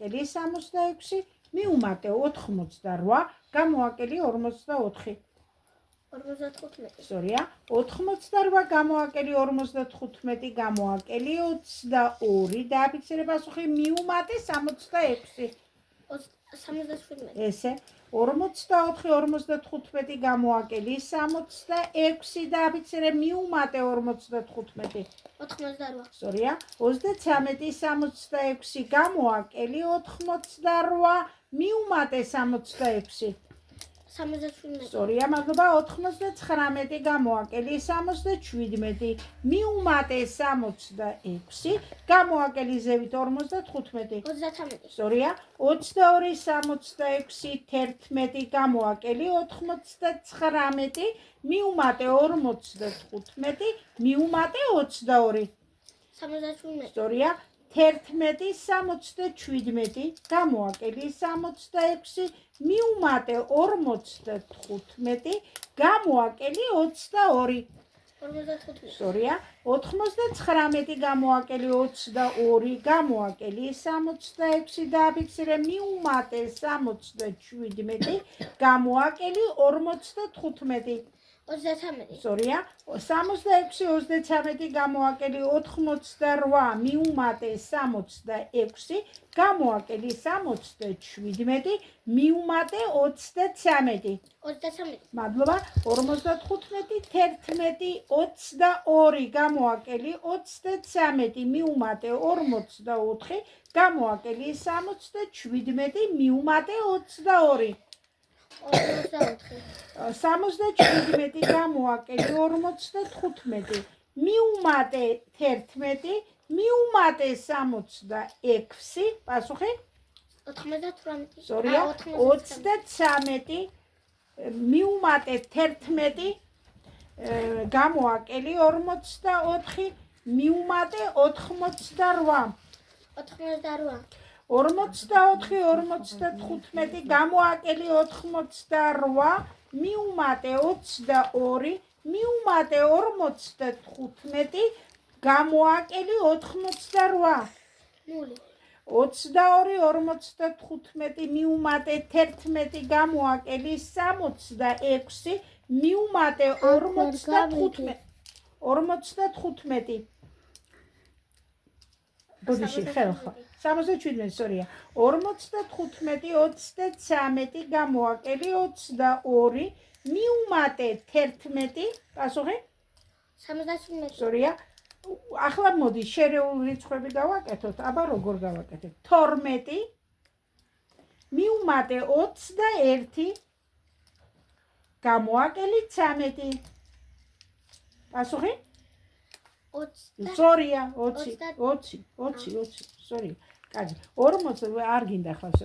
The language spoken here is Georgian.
გამოაკელი 66 მიუმატე 88 გამოაკელი 44 55 სორია 88 გამოაკელი 55 გამოაკელი 22 დააფიქსირე პასუხი მიუმატე 66 77 ესე 44 55 გამოაკელი 66 დააფიქსირე მიუმატე 55 88 სორია 33 66 გამოაკელი 88 მიუმატე 66 77 სორია მადლობა 99 გამოაკელი 77 მიუმატე 66 გამოაკელი ზევით 55 33 სორია 22 66 11 გამოაკელი 99 მიუმატე 55 მიუმატე 22 77 სორია 11 67 გამოაკელი 66 მიუმატე 55 გამოაკელი 22 55 სორია 99 გამოაკელი 22 გამოაკელი 66 დააფიქსირე მიუმატე 77 გამოაკელი 55 33 სორია 66 33 გამოაკელი 88 მიუმატე 66 გამოაკელი 77 მიუმატე 33 23 მადლობა 55 11 22 გამოაკელი 33 მიუმატე 44 გამოაკელი 77 მიუმატე 22 77 გამოაკელი 55 მიუმატე 11 მიუმატე 66 პასუხი 98 სორია 33 მიუმატე 11 გამოაკელი 44 მიუმატე 88 88 44 გამოაკელი 88 მიუმატე 22 მიუმატე 55 გამოაკელი 88 0 22 55 მიუმატე 11 გამოაკელი 66 მიუმატე 55 ბოდიში ხელხა 77 სორია 55 33 გამოაკელი 22 მიუმატე 11 პასუხი 77 სორია ახლა მოდი შერეული რიცხვები გავაკეთოთ აბა როგორ გავაკეთებ 12 მიუმატე 21 გამოაკელი 13 პასუხი 20 სორია 20 სორია კარგი 40 არ გინდა ხავს